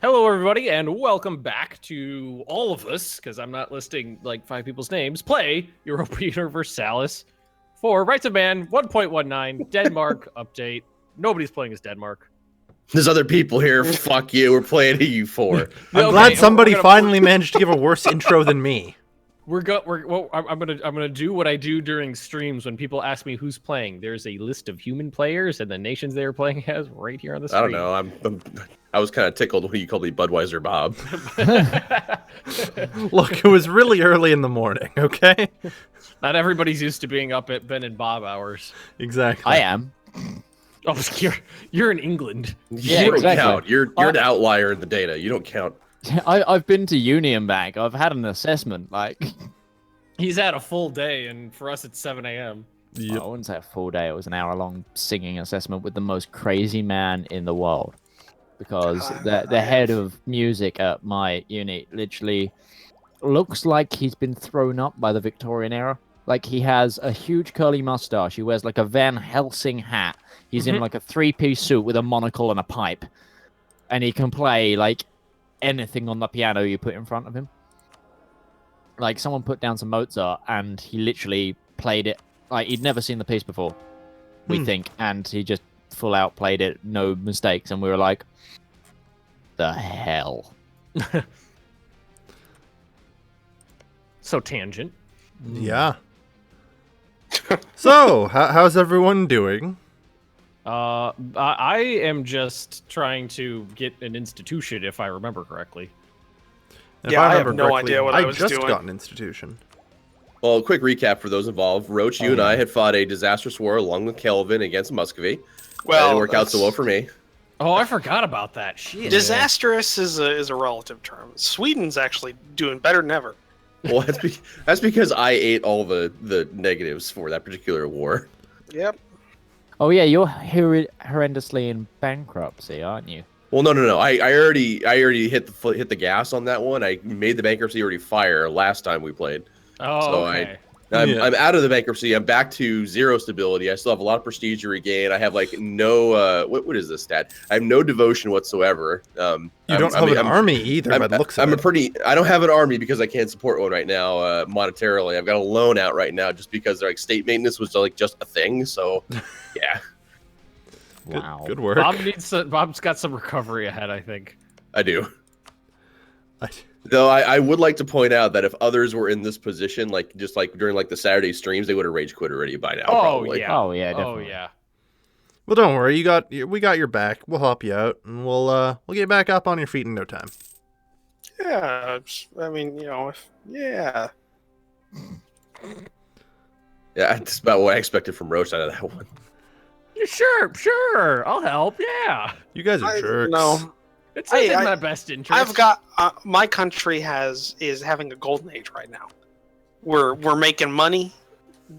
Hello, everybody, and welcome back to all of us, because I'm not listing like 5 people's names. Play Europa Universalis for Rights of Man 1.19 Denmark update. Nobody's playing as Denmark. There's other people here. Fuck you. We're playing EU4. I'm glad somebody finally managed to give a worse intro than me. I'm gonna do what I do during streams when people ask me who's playing. There's a list of human players and the nations they are playing as right here on the screen. I don't know. I was kind of tickled when you called me Budweiser Bob. Look, it was really early in the morning, okay? Not everybody's used to being up at Ben and Bob hours. Exactly. I am. Oh, you're in England. Yeah, You don't exactly. count. You're an outlier in the data. You don't count. I've been to Union Bank. I've had an assessment. Like, He's had a full day, and for us, it's 7 a.m. I wouldn't say a full day. It was an hour-long singing assessment with the most crazy man in the world. Because the head of music at my uni literally looks like he's been thrown up by the Victorian era. Like, he has a huge curly mustache. He wears like a Van Helsing hat. He's in like a 3-piece suit with a monocle and a pipe. And he can play like anything on the piano you put in front of him. Like, someone put down some Mozart and he literally played it like he'd never seen the piece before, we think, and he just full out played it, no mistakes, and we were like, the hell. So tangent. Yeah. So, how's everyone doing? I am just trying to get an institution, if I remember correctly. If Yeah, I have remember no correctly, idea what I was just doing. got an institution. Well, quick recap for those involved. Roach, you and I had fought a disastrous war along with Kelvin against Muscovy. Well, That didn't work out so well for me. Oh, I forgot about that. Shit. disastrous is a relative term. Sweden's actually doing better than ever. Well, that's because I ate all the negatives for that particular war. Yep. Oh yeah, you're horrendously in bankruptcy, aren't you? Well, no. I already hit the gas on that one. I made the bankruptcy already fire last time we played. Oh, So okay. I'm out of the bankruptcy. I'm back to 0 stability. I still have a lot of prestige to regain. I have like no what is this stat? I have no devotion whatsoever. You don't have an army either, by the looks of it. I don't have an army because I can't support one right now monetarily. I've got a loan out right now just because like state maintenance was like just a thing. So yeah, Wow. Good work. Bob's got some recovery ahead, I think. I do. Though I would like to point out that if others were in this position, like just like during like the Saturday streams, they would have rage quit already by now. Oh, probably. yeah. Oh yeah, Oh definitely. yeah. Well, don't worry. We got your back. We'll help you out, and we'll get back up on your feet in no time. Yeah. I mean, yeah. Yeah, that's about what I expected from Roach out of that one. Yeah, sure. I'll help. Yeah. You guys are jerks. No, It's in I- my best interest. I've got my country is having a golden age right now. We're making money.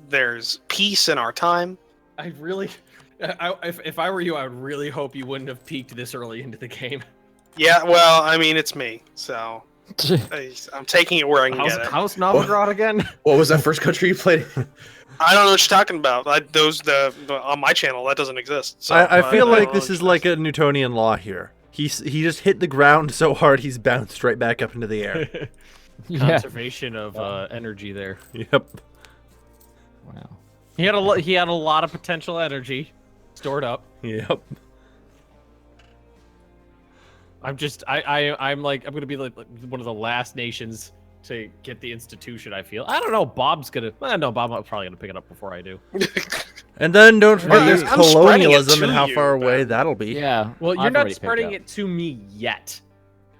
There's peace in our time. I really. If I were you, I would really hope you wouldn't have peaked this early into the game. Yeah. Well, I mean, it's me, so I'm taking it where I can get it. How's Novigrad again? What was that first country you played? I don't know what you're talking about. On my channel that doesn't exist. So I feel don't like know this what is you're like a Newtonian law here. He just hit the ground so hard he's bounced right back up into the air. Yeah. Conservation of energy there. Yep. Wow. He had a lot of potential energy stored up. Yep. I'm gonna be like one of the last nations to get the institution. I feel. I don't know. Bob's gonna. No, Bob's probably gonna pick it up before I do. And then don't forget Well, there's I'm spreading it colonialism to and how you, far but- away that'll be. Yeah. Well, you're I've not already picked spreading up. it to me yet.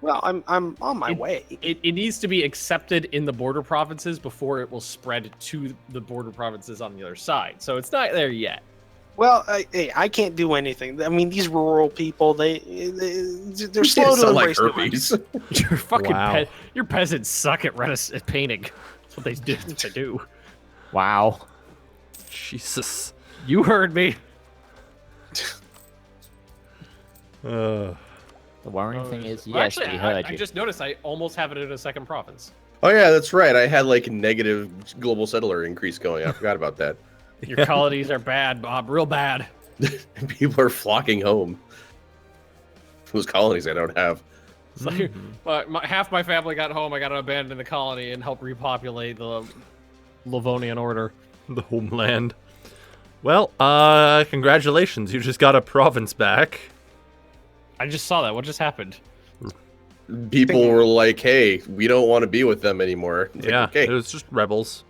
Well, I'm on my way. It needs to be accepted in the border provinces before it will spread to the border provinces on the other side. So it's not there yet. Well, I can't do anything. I mean, these rural people, they're You slow to sound like embrace new herpes. Your fucking Wow. your peasants suck at at painting. That's what they do. Wow. Jesus. You heard me. Uh, The worrying thing is, Well, yes, actually, we heard I you. just noticed I almost have it in a second province. Oh yeah, that's right. I had like negative global settler increase going. I forgot about that. Your colonies are bad, Bob. Real bad. People are flocking home. Those colonies I don't have. It's like, half my family got home. I got to abandon the colony and help repopulate the Livonian order. The homeland. Well, congratulations. You just got a province back. I just saw that. What just happened? People were like, "Hey, we don't want to be with them anymore." It's Yeah, like, okay. it was just rebels.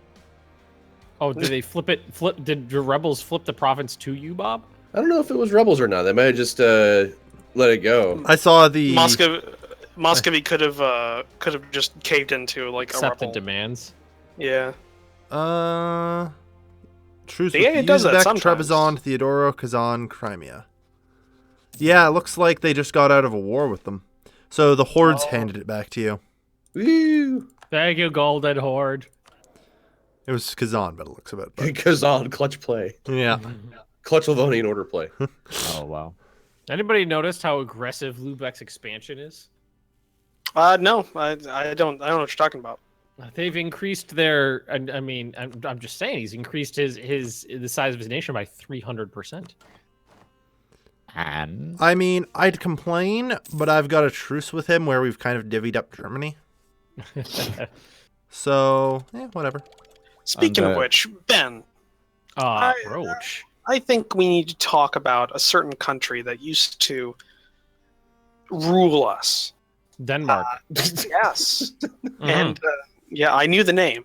Oh, did they flip it? Did the rebels flip the province to you, Bob? I don't know if it was rebels or not. They might have just let it go. I saw the... Muscovy could have just caved into like a Accepted rebel. demands. Yeah. Truce Yeah, with it does that Uzbek, sometimes. Trebizond, Theodoro, Kazan, Crimea. Yeah, it looks like they just got out of a war with them. So the Hordes handed it back to you. Woo! Thank you, Golden Horde. It was Kazan, but it looks of it. But... Kazan clutch play, yeah. clutch Livonian order play. Oh wow. Anybody noticed how aggressive Lubeck's expansion is? No, I don't know what you're talking about. They've increased their. I mean, I'm just saying, he's increased the size of his nation by 300%. And I mean, I'd complain, but I've got a truce with him where we've kind of divvied up Germany. So, whatever. Speaking of which, Ben, Roach. I think we need to talk about a certain country that used to rule us. Denmark. Yes. Mhm. And yeah, I knew the name.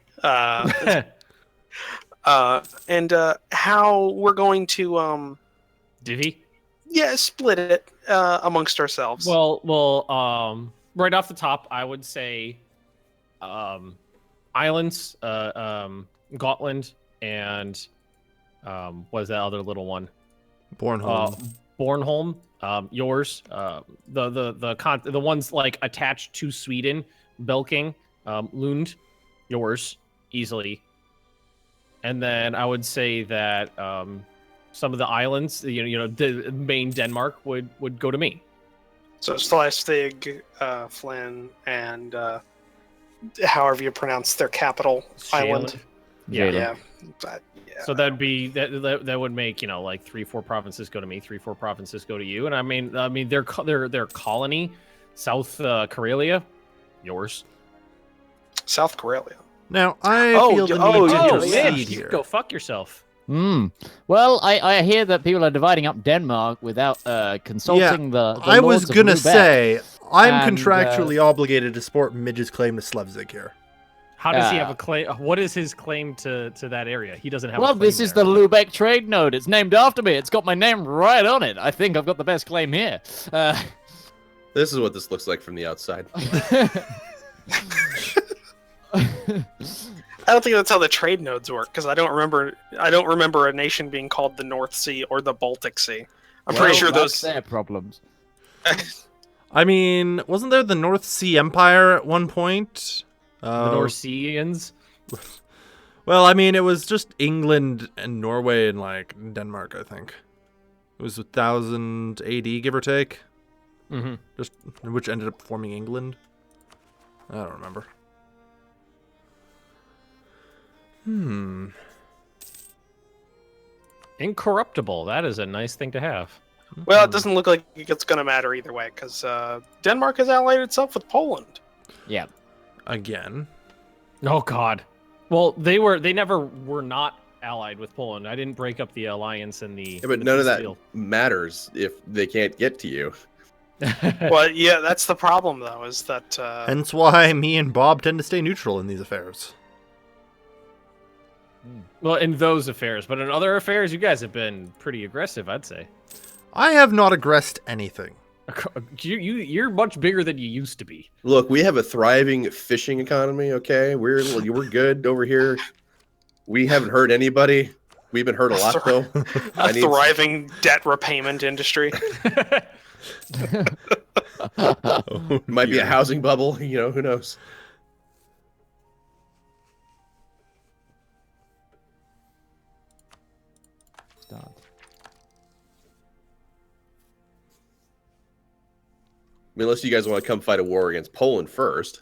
And how we're going to Divvy. split it amongst ourselves. Well, right off the top, I would say, islands, Gotland, and what is that other little one? Bornholm. Bornholm. Yours. The ones like attached to Sweden, Belking, Lund, yours easily. And then I would say that some of the islands, the main Denmark would go to me. So Slesvig, Flynn, and however you pronounce their capital island. Yeah. Yeah. So that'd be that would make like 3-4 provinces go to me, 3-4 provinces go to you, and I mean their colony, South Karelia, yours. South Karelia. Now, I feel the need to intercede you here. go fuck yourself. Well, I hear that people are dividing up Denmark without consulting the I was lords of gonna Lubeck. say, I'm And, contractually obligated to support Midge's claim to Slevzig here. How does he have a claim? What is his claim to that area? He doesn't have. Well, a claim this is there. the Lubeck trade node. It's named after me. It's got my name right on it. I think I've got the best claim here. This is what this looks like from the outside. I don't think that's how the trade nodes work because I don't remember a nation being called the North Sea or the Baltic Sea. I'm pretty sure that's those. their problems. I mean, wasn't there the North Sea Empire at one point? The North Seaans. Well, I mean, it was just England and Norway and like Denmark, I think. It was 1000 AD, give or take. Mm-hmm. Just which ended up forming England. I don't remember. Incorruptible. That is a nice thing to have. Well, it doesn't look like it's going to matter either way because Denmark has allied itself with Poland. Yeah. Again. Oh God. Well, they never were not allied with Poland. I didn't break up the alliance and the. Yeah, but the none of peace that deal. matters if they can't get to you. Well, yeah, that's the problem though, is that Hence why me and Bob tend to stay neutral in these affairs. Well, in those affairs, but in other affairs, you guys have been pretty aggressive, I'd say. I have not aggressed anything. You're much bigger than you used to be. Look, we have a thriving fishing economy. Okay, we're good over here. We haven't hurt anybody. We've been hurt a lot though. a thriving debt repayment industry. Might be a housing bubble. Who knows? Start. I mean, unless you guys want to come fight a war against Poland first.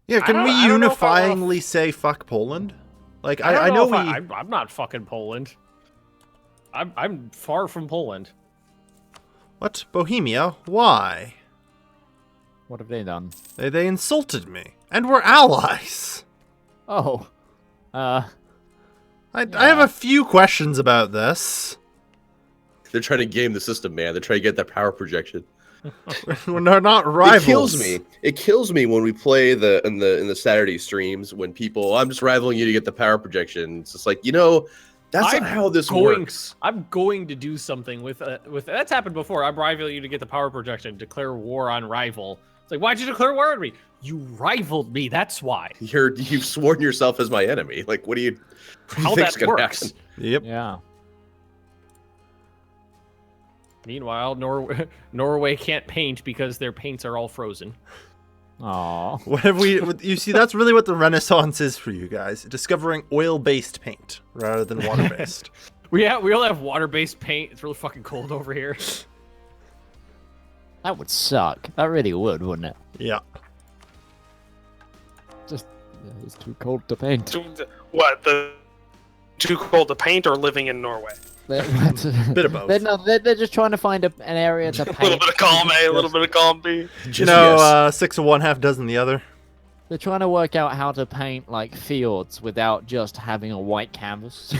Yeah, can we I don't know if I wanna unifyingly say fuck Poland? Like, I I know know we... if I'm not fucking Poland. I'm far from Poland. What? Bohemia? Why? What have they done? They insulted me, and we're allies. Oh. I have a few questions about this. They're trying to game the system, man. They're trying to get that power projection. We're not rivals. It kills me. It kills me when we play in the Saturday streams when people, I'm just rivaling you to get the power projection. It's just like, that's not how this works. I'm going to do something with that's happened before. I'm rivaling you to get the power projection, declare war on rival. It's like, why'd you declare war on me? You rivaled me. That's why. You've sworn yourself as my enemy. Like, what do you how think's that gonna works? happen? Yep. Yeah. Meanwhile, Norway can't paint because their paints are all frozen. Aw. What have we? You see, that's really what the Renaissance is for you guys: discovering oil-based paint rather than water-based. We all have water-based paint. It's really fucking cold over here. That would suck. That really would, wouldn't it? Yeah. Just it's too cold to paint. What, the too cold to paint or living in Norway? Bit of both. They're just trying to find an area to paint. A little bit of column A, a little bit of column B. You know, 6 of one, half dozen the other. They're trying to work out how to paint like fields without just having a white canvas.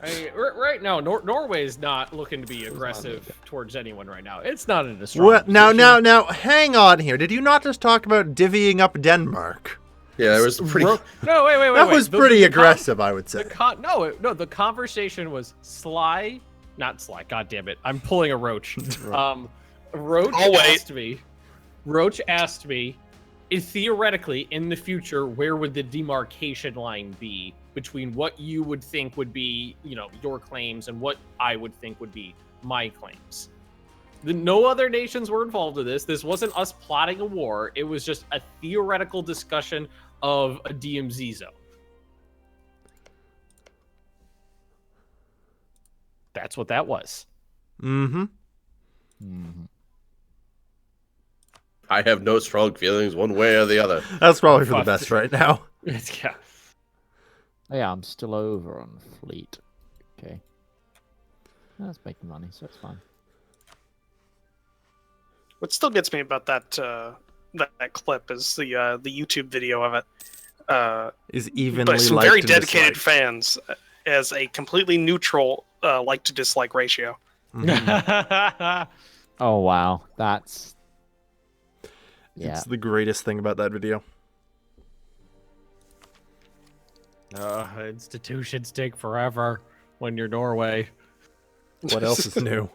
I mean, right now, Norway is not looking to be aggressive towards anyone right now. It's not in a strong What? position. Now, hang on here. Did you not just talk about divvying up Denmark? Yeah, it was pretty. No, wait. That was pretty aggressive, I would say. The conversation was not sly. God damn it! I'm pulling a Roach. Roach asked me, if theoretically in the future, where would the demarcation line be between what you would think would be, your claims and what I would think would be my claims? No other nations were involved in this. This wasn't us plotting a war. It was just a theoretical discussion of a DMZ zone. That's what that was. Mm-hmm. I have no strong feelings one way or the other. That's probably for the best right now. Yeah. Yeah, I'm still over on Fleet. Okay. That's making money, so it's fine. What still gets me about that clip is the YouTube video of it. Is evenly But some liked very and dedicated disliked. fans as a completely neutral like to dislike ratio. Mhm. Oh wow, that's It's the greatest thing about that video. Institutions take forever when you're Norway. What else is new?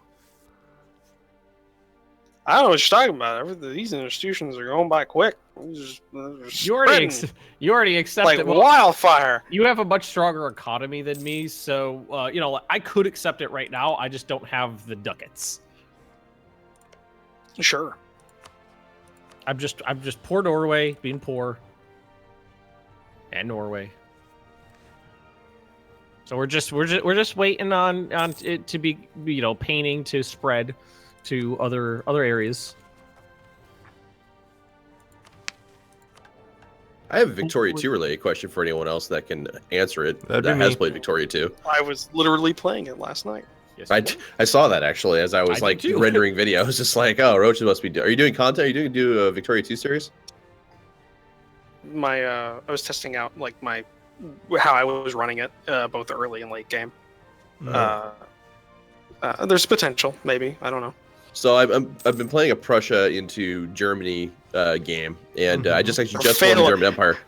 I don't know what you're talking about. These institutions are going by quick. You already accept like it. wildfire. You have a much stronger economy than me, so I could accept it right now. I just don't have the ducats. Sure. I'm just poor Norway, being poor, and Norway. So we're just waiting on it to be painting to spread to other areas. I have a Victoria 2 related question for anyone else that can answer it That'd that be has me. played Victoria 2. I was literally playing it last night. Yes, I saw that actually as I was I did too. rendering video. I was just like, oh, Roach must be. Are you doing content? Are you doing a Victoria 2 series? I was testing out how I was running it both early and late game. There's potential, maybe. I don't know. So I've been playing a Prussia into Germany game, and I just won the German Empire.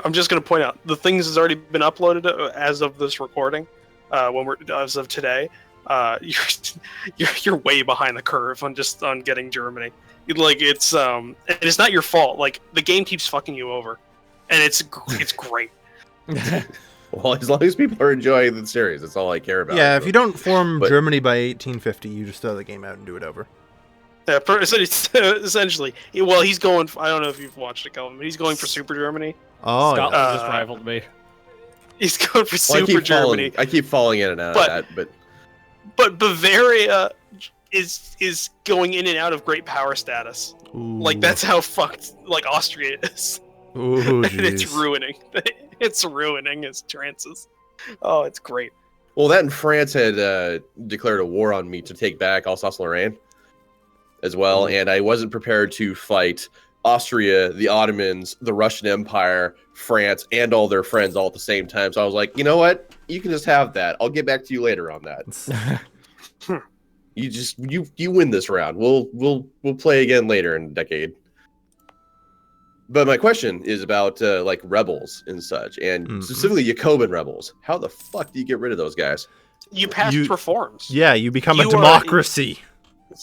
I'm just going to point out the things has already been uploaded as of this recording. As of today, you're way behind the curve on getting Germany. It's not your fault. Like the game keeps fucking you over, and it's great. Well, as long as people are enjoying the series, that's all I care about. Yeah, if you don't form But- Germany by 1850, you just throw the game out and do it over. Yeah, essentially. Well, he's going. I don't know if you've watched it, Kelvin, but he's going for Super Germany. Oh, Scotland yeah. just rivaled me. He's going for Well, Super Germany. I keep falling in and out But- of that, but But Bavaria is going in and out of great power status. Ooh. Like that's how fucked Austria is. Ooh, And it's jeez. ruining. It's ruining his chances. Oh, it's great. well, that and France had declared a war on me to take back Alsace-Lorraine. as well, and I wasn't prepared to fight Austria, the Ottomans, the Russian Empire, France, and all their friends all at the same time. So I was like, you know what? You can just have that. I'll get back to you later on that. You win this round. We'll play again later in a decade. But my question is about like rebels and such, and specifically Jacobin rebels. How the fuck do you get rid of those guys? You pass reforms. Yeah, you become a democracy.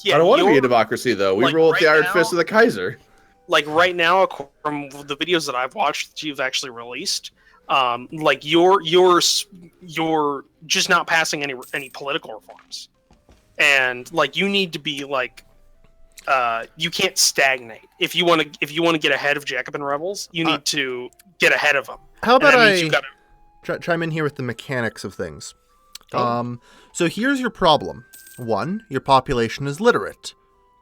Yeah, I don't want to be a democracy, though. We roll with the Iron Fist of the Kaiser. Like right now, from the videos that I've watched that you've actually released, like you're just not passing any political reforms, and like you need to be like, you can't stagnate. If you want to get ahead of Jacobin rebels, you need to get ahead of them. How about I chime in here with the mechanics of things? So here's your problem. 1, your population is literate.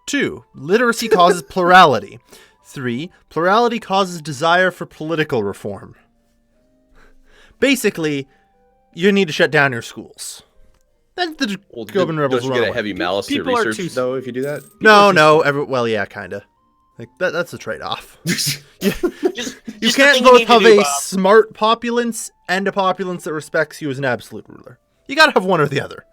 2, literacy causes plurality. 3, plurality causes desire for political reform. Basically, you need to shut down your schools. Then the Jacobin rebels don't you get a heavy malice to research, though, if you do that? Well, yeah, kind of. Like that's a trade-off. You can't both have a smart populace and a populace that respects you as an absolute ruler. You gotta have one or the other.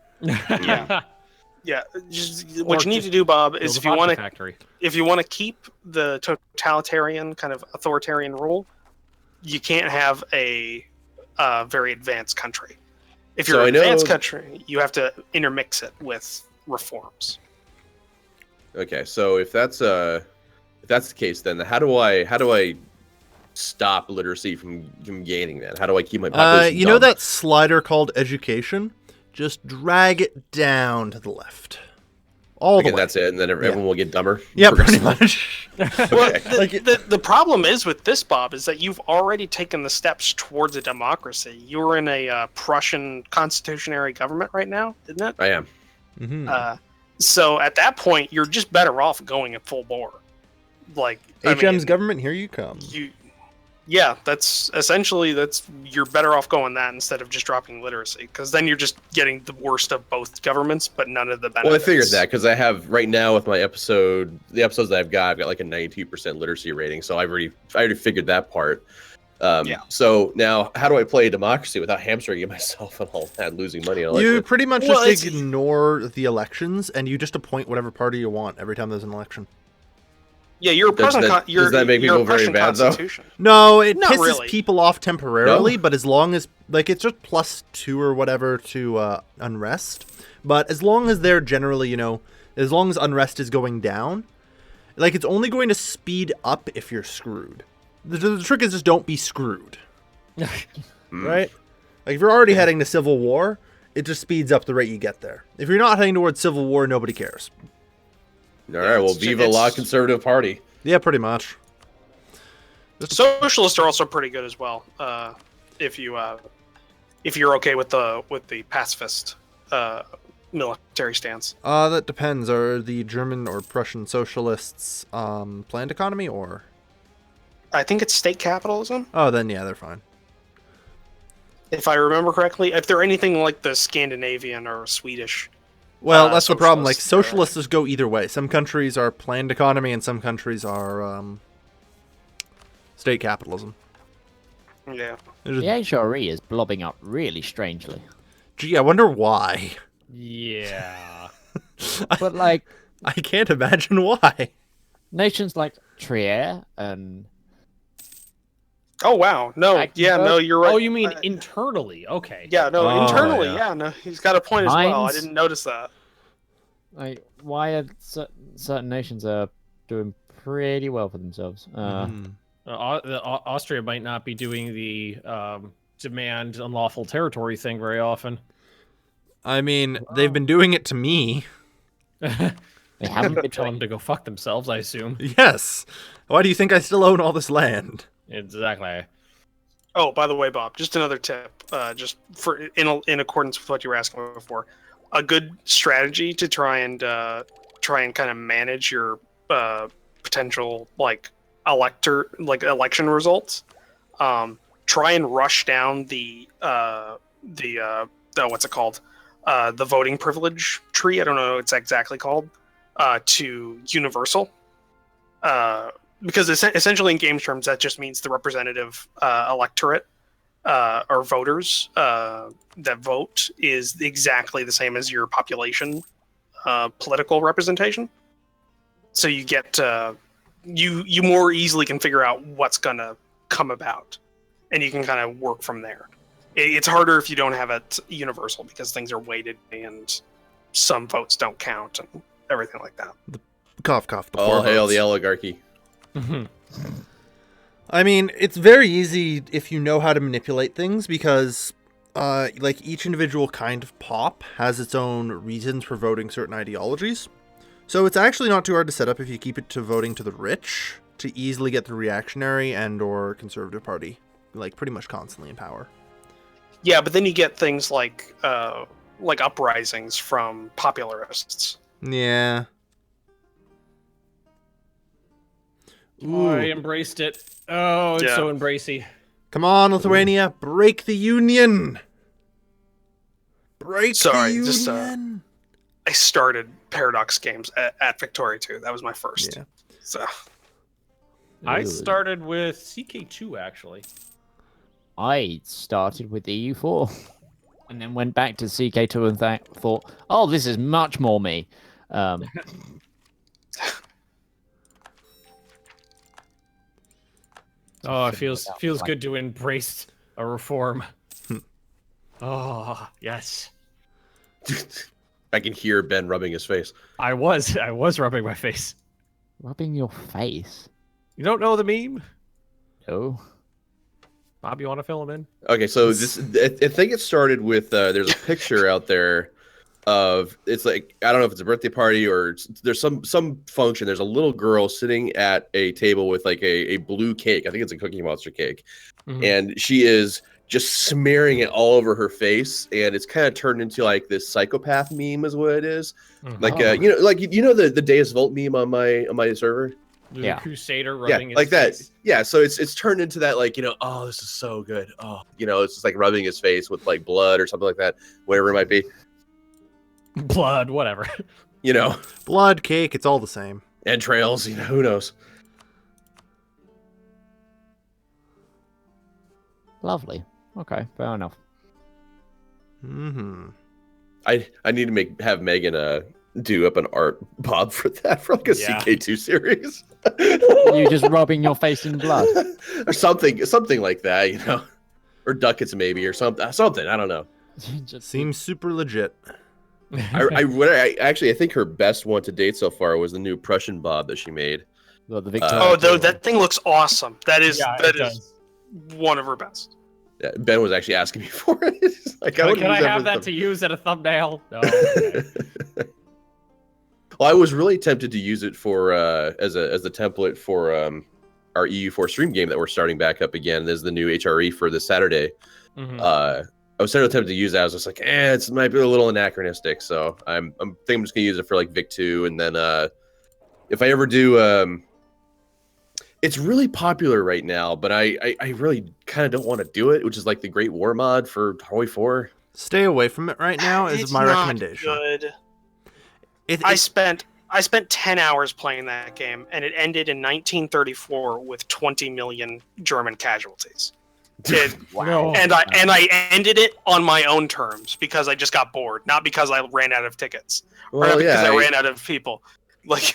Yeah. Just what you need to do, Bob, is if you want to keep the totalitarian kind of authoritarian rule, you can't have a very advanced country. If you're an advanced country, you have to intermix it with reforms. Okay, so if that's the case, then how do I stop literacy from gaining that? How do I keep my population you know that slider called education? Just drag it down to the left. All the way. That's it, and then everyone will get dumber? Yeah, pretty much. Well, the problem is with this, Bob, is that you've already taken the steps towards a democracy. You're in a Prussian constitutionary government right now, isn't it? I am. Mm-hmm. So at that point, you're just better off going at full bore. Like HM's government, here you come. Yeah, you're better off going that instead of just dropping literacy, because then you're just getting the worst of both governments, but none of the benefits. Well, I figured that because I have right now with the episodes that I've got like a 92% literacy rating, so I already figured that part. So now, how do I play democracy without hamstringing myself and all that, losing money? You pretty much just ignore the elections, and you just appoint whatever party you want every time there's an election. Yeah, you're a Prussian. Does that make people very bad, though? No, it pisses people off temporarily, but as long as it's just +2 or whatever to unrest. But as long as they're generally, as long as unrest is going down, it's only going to speed up if you're screwed. The trick is just don't be screwed, right? Like if you're already heading to civil war, it just speeds up the rate you get there. If you're not heading towards civil war, nobody cares. All right, well, viva la conservative party. Yeah, pretty much. Socialists are also pretty good as well. If you're okay with the pacifist military stance. That depends. Are the German or Prussian socialists planned economy or? I think it's state capitalism. Oh, then yeah, they're fine. If I remember correctly, if they're anything like the Scandinavian or Swedish. Well, that's the problem. Like, socialists just go either way. Some countries are planned economy, and some countries are state capitalism. Yeah. The HRE is blobbing up really strangely. Gee, I wonder why. Yeah. But, I can't imagine why. Nations like Trier and... Oh, wow. No, you're right. Oh, you mean internally? Okay. Yeah, no, internally, no, he's got a point as well. I didn't notice that. Why are certain nations are doing pretty well for themselves? Austria might not be doing the demand unlawful territory thing very often. I mean, they've been doing it to me. They haven't been telling them to go fuck themselves, I assume. Yes. Why do you think I still own all this land? Exactly. Oh, by the way, Bob, just another tip, just for in accordance with what you were asking before, a good strategy to try and kind of manage your potential election results. Try and rush down the what's it called? The voting privilege tree. I don't know what it's exactly called. to universal. Because essentially in game terms, that just means the representative electorate or voters that vote is exactly the same as your population political representation. So you get you more easily can figure out what's going to come about, and you can kind of work from there. It's harder if you don't have it universal because things are weighted and some votes don't count and everything like that. Cough, cough. All hail the oligarchy. I mean, it's very easy if you know how to manipulate things because, like, each individual kind of pop has its own reasons for voting certain ideologies. So it's actually not too hard to set up if you keep it to voting to the rich to easily get the reactionary and or conservative party, like, pretty much constantly in power. Yeah, but then you get things like uprisings from popularists. Yeah. Ooh. I embraced it. Oh, it's so embracey. Come on, Lithuania, break the union. Break the union. I started Paradox games at Victoria 2. That was my first. Yeah. So I started with CK2 actually. I started with EU4 and then went back to CK2 and thought, oh, this is much more me. Oh, it feels good to embrace a reform. Oh, yes. I can hear Ben rubbing his face. I was rubbing my face. Rubbing your face? You don't know the meme? No. Bob, you want to fill him in? Okay, so I think it started with there's a picture out there of, it's like, I don't know if it's a birthday party or there's some function. There's a little girl sitting at a table with like a blue cake. I think it's a Cookie Monster cake. Mm-hmm. And she is just smearing it all over her face, and it's kind of turned into like this psychopath meme is what it is. Mm-hmm. Like the Deus Vult meme on my server. The Crusader rubbing his like face. That. Yeah, so it's turned into that, like, oh, this is so good. Oh, it's just like rubbing his face with like blood or something like that, whatever it might be. Blood, whatever. Blood, cake, it's all the same. Entrails, who knows? Lovely. Okay, fair enough. Mm-hmm. I need to have Megan do up an art Bob for that, for like a CK2 series. You just rubbing your face in blood, or something like that, or ducats maybe, or something. I don't know. Seems super legit. I think her best one to date so far was the new Prussian Bob that she made. Well, the Victoria. That thing looks awesome. That is one of her best. Yeah, Ben was actually asking me for it. Like, can I have that to use at a thumbnail? No. Okay. Well, I was really tempted to use it for as the template for our EU4 stream game that we're starting back up again. There's the new HRE for this Saturday. Mm-hmm. I was tempted to use that. I was just like, it might be a little anachronistic. So I think I'm just gonna use it for like Vic 2, and then if I ever do, it's really popular right now, but I really kind of don't want to do it, which is like the Great War mod for Toy 4. Stay away from it right now is my recommendation. Good. I spent 10 hours playing that game, and it ended in 1934 with 20 million German casualties. Wow. And I ended it on my own terms because I just got bored, not because I ran out of tickets, or not because I ran out of people. Like,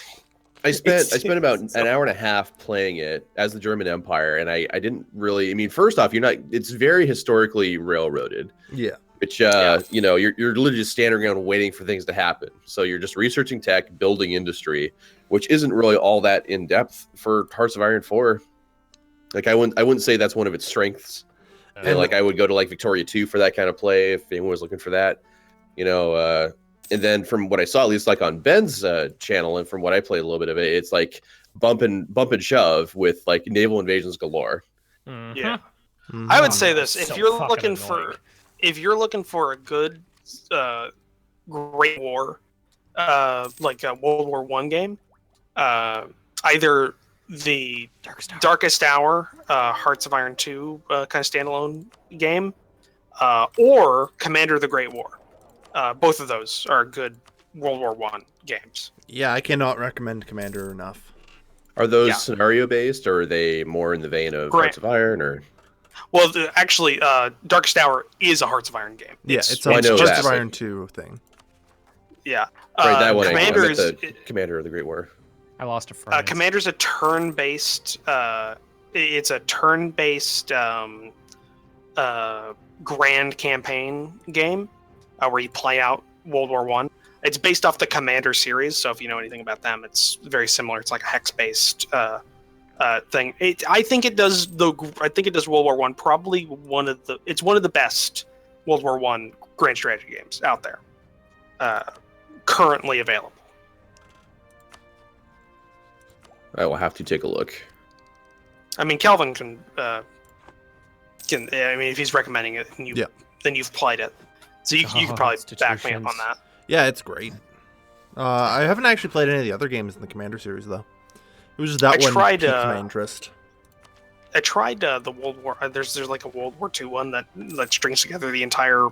I spent about an hour and a half playing it as the German Empire, and I didn't really. I mean, first off, it's very historically railroaded. Yeah. Which you're literally just standing around waiting for things to happen. So you're just researching tech, building industry, which isn't really all that in depth for Hearts of Iron 4. Like, I wouldn't say that's one of its strengths. And like, I would go to like Victoria 2 for that kind of play if anyone was looking for that. And then from what I saw, at least like on Ben's channel, and from what I played a little bit of it, it's like bump and shove with like naval invasions galore. Mm-hmm. Yeah, I would say this: if you're looking for a good Great War, like a World War I game, either the Darkest Hour, Hearts of Iron 2 kind of standalone game, or Commander of the Great War. Both of those are good World War One games. Yeah, I cannot recommend Commander enough. Are those scenario based, or are they more in the vein of Hearts of Iron? Or well, actually, Darkest Hour is a Hearts of Iron game. It's a Hearts of Iron 2 thing. Yeah, right. That one. Commander's Commander of the Great War. I lost a friend. Commander's a turn-based. It's a turn-based grand campaign game where you play out World War One. It's based off the Commander series, so if you know anything about them, it's very similar. It's like a hex-based thing. I think it does World War One. Probably it's one of the best World War One grand strategy games out there, currently available. I will have to take a look. I mean, Calvin can. I mean, if he's recommending it, and then you've played it, so you could probably back me up on that. Yeah, it's great. I haven't actually played any of the other games in the Commander series, though. It was just that one piqued my interest. I tried the World War. There's like a World War II one that strings together the entire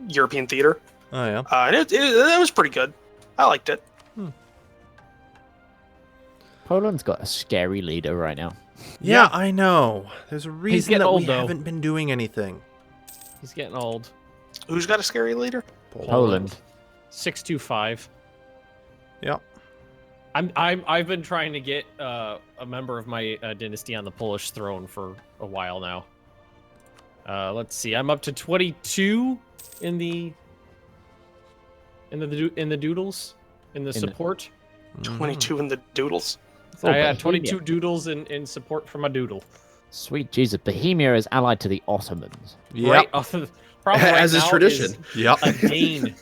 European theater. Oh yeah, and it was pretty good. I liked it. Poland's got a scary leader right now. Yeah, I know. There's a reason that we haven't been doing anything. He's getting old. Who's got a scary leader? Poland. 625. Yep. I've been trying to get a member of my dynasty on the Polish throne for a while now. Let's see. I'm up to 22 in the doodles support. 22 in the doodles. I had 22 doodles in support for my doodle. Sweet Jesus, Bohemia is allied to the Ottomans. Right off the probably right as is tradition. A Dane.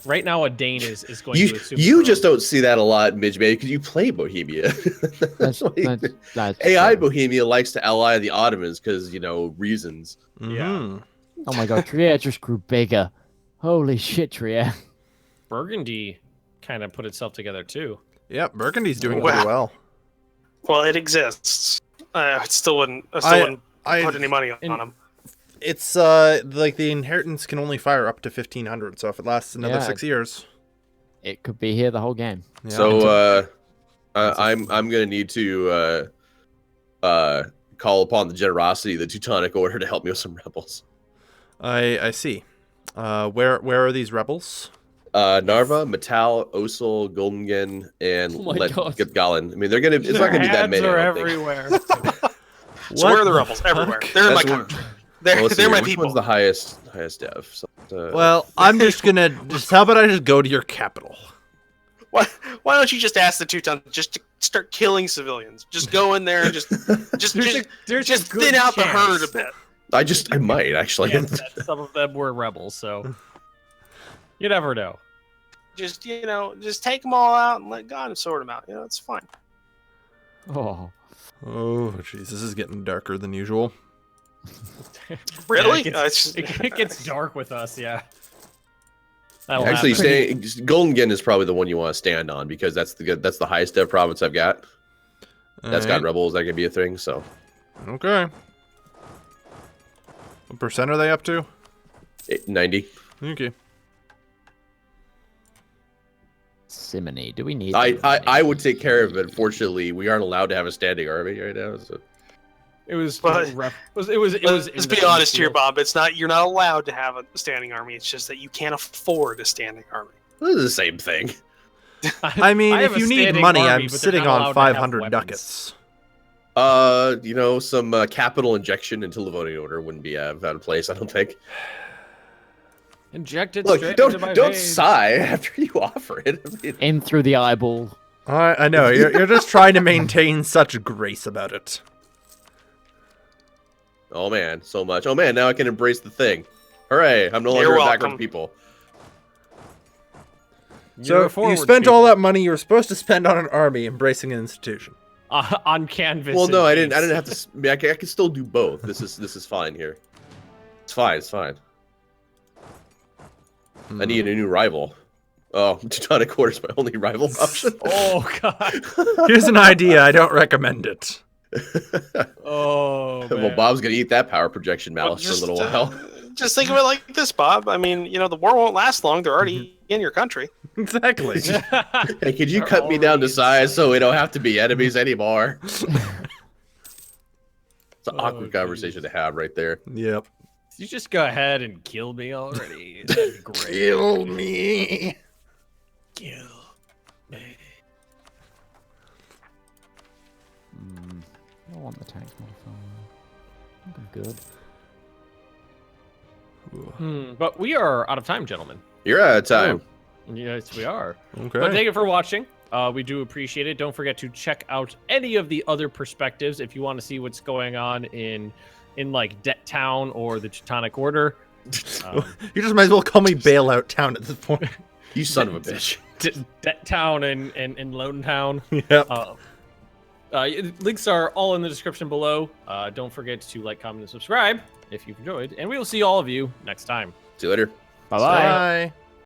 Right now, a Dane is going to assume. You just don't see that a lot, Midgeman, because you play Bohemia. That's AI true. Bohemia likes to ally the Ottomans because reasons. Yeah. Oh my God, Trier just grew bigger. Holy shit, Trier. Burgundy kind of put itself together too. Yep, Burgundy's doing pretty well. Well, it exists. I still wouldn't put any money on them. It's like the inheritance can only fire up to 1,500, so if it lasts another 6 years, it could be here the whole game. Yeah. So I'm gonna need to call upon the generosity of the Teutonic Order to help me with some rebels. I see. Where are these rebels? Narva, Metal, Osel, Goldingen, and Galen. I mean, it's not gonna be that many. They're everywhere. So where are the rebels? Everywhere. They're in my country. They're my people. Which one's the highest dev? So, well, I'm just gonna. How about I just go to your capital? Why don't you just ask the Teutons just to start killing civilians? Just go in there and just thin out the herd a bit. I might actually. Some of them were rebels, so you never know. Just take them all out and let God sort them out. It's fine. Oh, jeez, this is getting darker than usual. Really? It gets dark with us, yeah. Actually, Goldingen is probably the one you want to stand on because that's the highest dev province I've got. That's got rebels. That could be a thing. So, okay. What percent are they up to? 90. Okay. Simony. Do we need? I would take care of it. Unfortunately, we aren't allowed to have a standing army right now. So. Let's be honest here, Bob. You're not allowed to have a standing army. It's just that you can't afford a standing army. This is the same thing. I mean, if you need money, I'm sitting on 500 ducats. Some capital injection into Livonian Order wouldn't be out of place, I don't think. Inject it. Look, straight into my don't veins. sigh after you offer it. I mean, in through the eyeball. I know you're just trying to maintain such grace about it. Oh man, so much. Oh man, now I can embrace the thing. Hooray! I'm no longer a backward people. So you spent all that money you were supposed to spend on an army embracing an institution. On canvas. Well, no, I didn't have to. I mean, I can still do both. This is fine here. It's fine. I need a new rival. Oh, Teutonic Order is my only rival option. Oh god. Here's an idea. I don't recommend it. Oh, man. Well, Bob's gonna eat that power projection malice for a little while. Just think of it like this, Bob. I mean, the war won't last long. They're already in your country. Exactly. Hey, could you cut me down to size so we don't have to be enemies anymore? It's an awkward conversation to have right there. Yep. You just go ahead and kill me already. That'd be great. Kill me. Kill me. I want the tax modifier. I think I'm good. But we are out of time, gentlemen. You're out of time. Yes, we are. Okay. But thank you for watching. We do appreciate it. Don't forget to check out any of the other perspectives if you want to see what's going on in like Debt Town or the Teutonic Order. You just might as well call me Bailout Town at this point. You son of a bitch. Debt Town and Lone Town. Yep. Links are all in the description below. Don't forget to like, comment, and subscribe if you've enjoyed. And we will see all of you next time. See you later. Bye-bye. Bye.